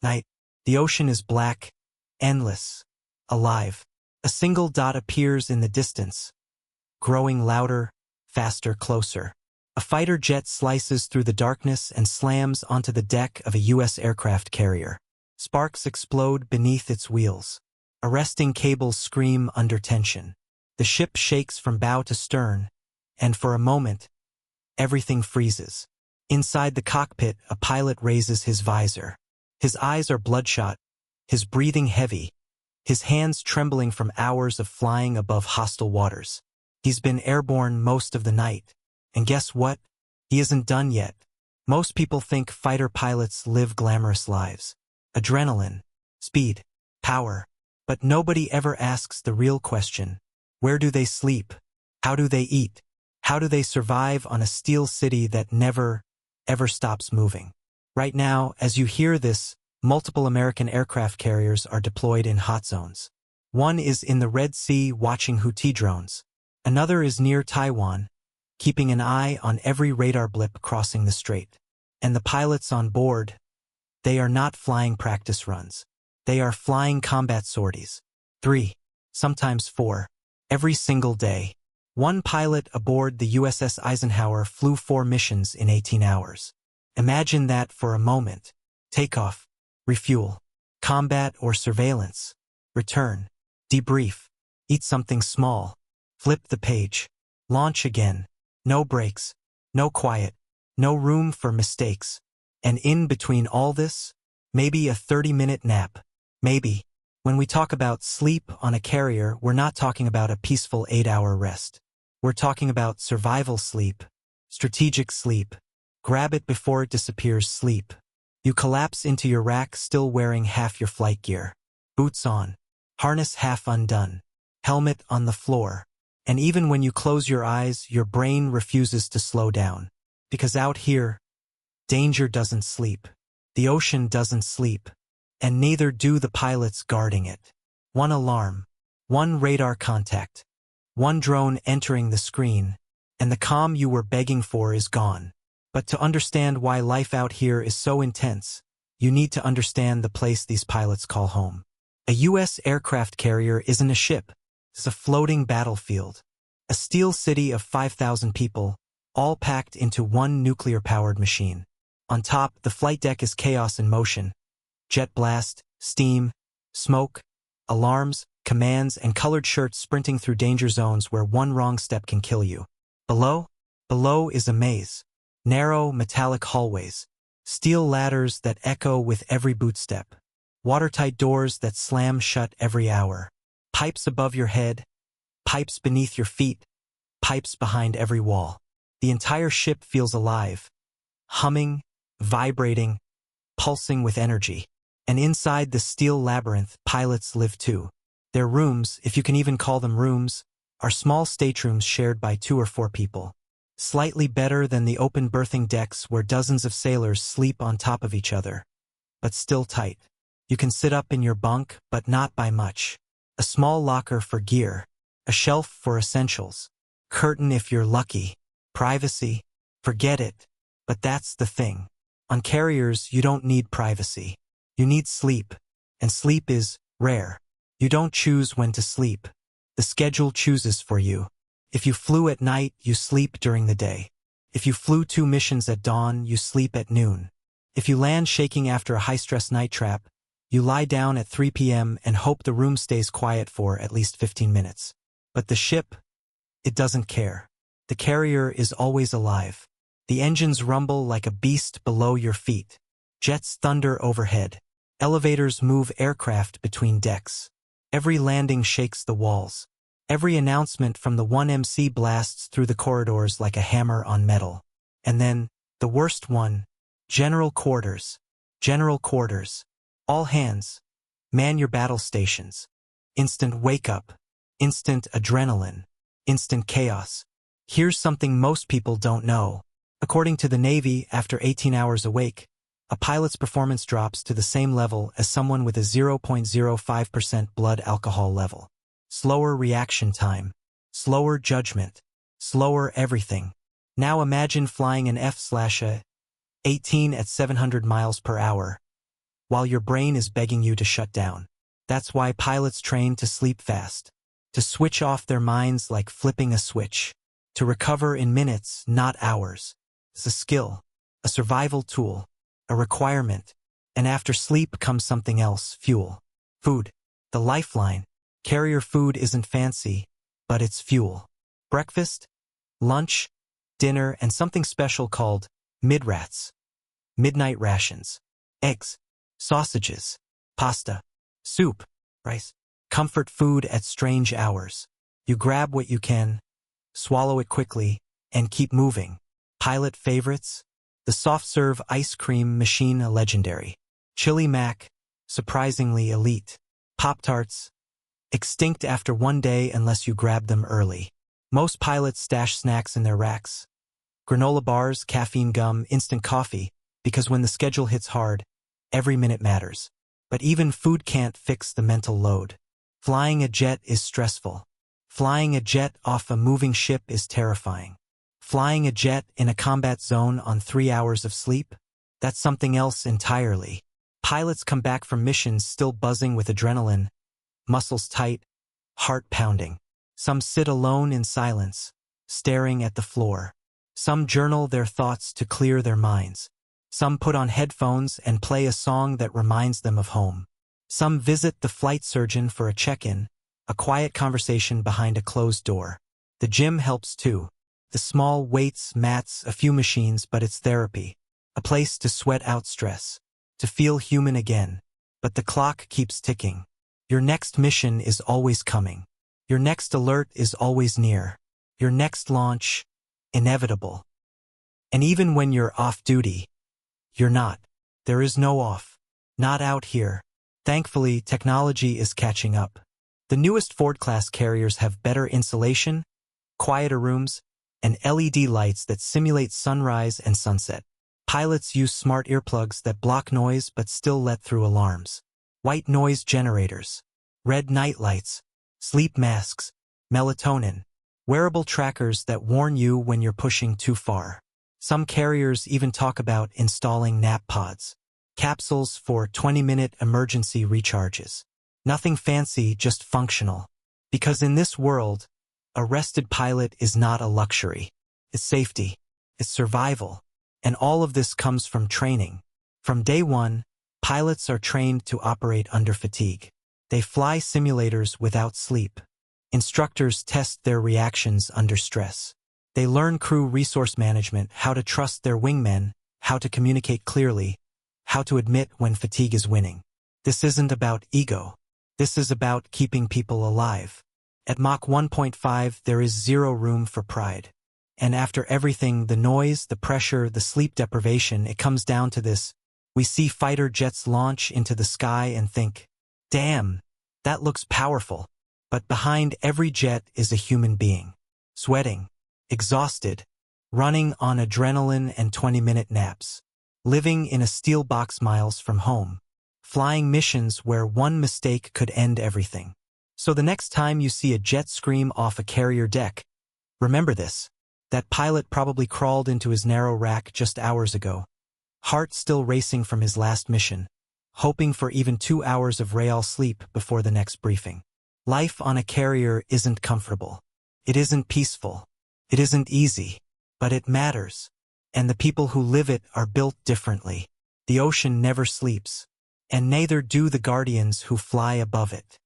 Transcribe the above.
Night. The ocean is black, endless, alive. A single dot appears in the distance, growing louder, faster, closer. A fighter jet slices through the darkness and slams onto the deck of a U.S. aircraft carrier. Sparks explode beneath its wheels. Arresting cables scream under tension. The ship shakes from bow to stern, and for a moment, everything freezes. Inside the cockpit, a pilot raises his visor. His eyes are bloodshot, his breathing heavy, his hands trembling from hours of flying above hostile waters. He's been airborne most of the night. And guess what? He isn't done yet. Most people think fighter pilots live glamorous lives. Adrenaline, speed, power. But nobody ever asks the real question. Where do they sleep? How do they eat? How do they survive on a steel city that never, ever stops moving? Right now, as you hear this, multiple American aircraft carriers are deployed in hot zones. One is in the Red Sea watching Houthi drones. Another is near Taiwan, keeping an eye on every radar blip crossing the strait. And the pilots on board, they are not flying practice runs. They are flying combat sorties. 3, sometimes 4, every single day. One pilot aboard the USS Eisenhower flew 4 missions in 18 hours. Imagine that for a moment. Takeoff, refuel, combat or surveillance, return, debrief, eat something small, flip the page, launch again. No breaks, no quiet, no room for mistakes. And in between all this, maybe a 30-minute nap. Maybe. When we talk about sleep on a carrier, we're not talking about a peaceful 8-hour rest. We're talking about survival sleep, strategic sleep, grab it before it disappears sleep. You collapse into your rack still wearing half your flight gear. Boots on, harness half undone, helmet on the floor. And even when you close your eyes, your brain refuses to slow down. Because out here, danger doesn't sleep. The ocean doesn't sleep. And neither do the pilots guarding it. One alarm, one radar contact, one drone entering the screen, and the calm you were begging for is gone. But to understand why life out here is so intense, you need to understand the place these pilots call home. A U.S. aircraft carrier isn't a ship. It's a floating battlefield. A steel city of 5,000 people, all packed into one nuclear-powered machine. On top, the flight deck is chaos in motion. Jet blast, steam, smoke, alarms, commands, and colored shirts sprinting through danger zones where one wrong step can kill you. Below is a maze. Narrow, metallic hallways. Steel ladders that echo with every bootstep. Watertight doors that slam shut every hour. Pipes above your head, pipes beneath your feet, pipes behind every wall. The entire ship feels alive, humming, vibrating, pulsing with energy. And inside the steel labyrinth, pilots live too. Their rooms, if you can even call them rooms, are small staterooms shared by 2 or 4 people. Slightly better than the open berthing decks where dozens of sailors sleep on top of each other. But still tight. You can sit up in your bunk, but not by much. A small locker for gear, a shelf for essentials, curtain if you're lucky, privacy, forget it. But that's the thing. On carriers, you don't need privacy. You need sleep, and sleep is rare. You don't choose when to sleep. The schedule chooses for you. If you flew at night, you sleep during the day. If you flew 2 missions at dawn, you sleep at noon. If you land shaking after a high-stress night trap, you lie down at 3 p.m. and hope the room stays quiet for at least 15 minutes. But the ship, it doesn't care. The carrier is always alive. The engines rumble like a beast below your feet. Jets thunder overhead. Elevators move aircraft between decks. Every landing shakes the walls. Every announcement from the 1MC blasts through the corridors like a hammer on metal. And then, the worst one, General Quarters. General Quarters. All hands. Man your battle stations. Instant wake-up. Instant adrenaline. Instant chaos. Here's something most people don't know. According to the Navy, after 18 hours awake, a pilot's performance drops to the same level as someone with a 0.05% blood alcohol level. Slower reaction time. Slower judgment. Slower everything. Now imagine flying an F/A-18 at 700 miles per hour. while your brain is begging you to shut down. That's why pilots train to sleep fast, to switch off their minds like flipping a switch, to recover in minutes, not hours. It's a skill, a survival tool, a requirement, and after sleep comes something else, fuel. Food, the lifeline. Carrier food isn't fancy, but it's fuel. Breakfast, lunch, dinner, and something special called midrats, midnight rations, eggs, sausages, pasta, soup, rice, comfort food at strange hours. You grab what you can, swallow it quickly, and keep moving. Pilot favorites? The soft-serve ice cream machine, a legendary. Chili Mac, surprisingly elite. Pop-Tarts, extinct after one day unless you grab them early. Most pilots stash snacks in their racks. Granola bars, caffeine gum, instant coffee, because when the schedule hits hard, every minute matters. But even food can't fix the mental load. Flying a jet is stressful. Flying a jet off a moving ship is terrifying. Flying a jet in a combat zone on 3 hours of sleep? That's something else entirely. Pilots come back from missions still buzzing with adrenaline, muscles tight, heart pounding. Some sit alone in silence, staring at the floor. Some journal their thoughts to clear their minds. Some put on headphones and play a song that reminds them of home. Some visit the flight surgeon for a check-in, a quiet conversation behind a closed door. The gym helps too. The small weights, mats, a few machines, but it's therapy. A place to sweat out stress, to feel human again. But the clock keeps ticking. Your next mission is always coming. Your next alert is always near. Your next launch, inevitable. And even when you're off duty, you're not. There is no off. Not out here. Thankfully, technology is catching up. The newest Ford-class carriers have better insulation, quieter rooms, and LED lights that simulate sunrise and sunset. Pilots use smart earplugs that block noise but still let through alarms. White noise generators, red night lights, sleep masks, melatonin, wearable trackers that warn you when you're pushing too far. Some carriers even talk about installing nap pods, capsules for 20-minute emergency recharges. Nothing fancy, just functional. Because in this world, a rested pilot is not a luxury. It's safety. It's survival. And all of this comes from training. From day one, pilots are trained to operate under fatigue. They fly simulators without sleep. Instructors test their reactions under stress. They learn crew resource management, how to trust their wingmen, how to communicate clearly, how to admit when fatigue is winning. This isn't about ego. This is about keeping people alive. At Mach 1.5, there is zero room for pride. And after everything, the noise, the pressure, the sleep deprivation, it comes down to this. We see fighter jets launch into the sky and think, damn, that looks powerful. But behind every jet is a human being. Sweating, exhausted, running on adrenaline and 20-minute naps. Living in a steel box miles from home. Flying missions where one mistake could end everything. So the next time you see a jet scream off a carrier deck, remember this. That pilot probably crawled into his narrow rack just hours ago. Heart still racing from his last mission, hoping for even 2 hours of real sleep before the next briefing. Life on a carrier isn't comfortable. It isn't peaceful. It isn't easy. But it matters. And the people who live it are built differently. The ocean never sleeps. And neither do the guardians who fly above it.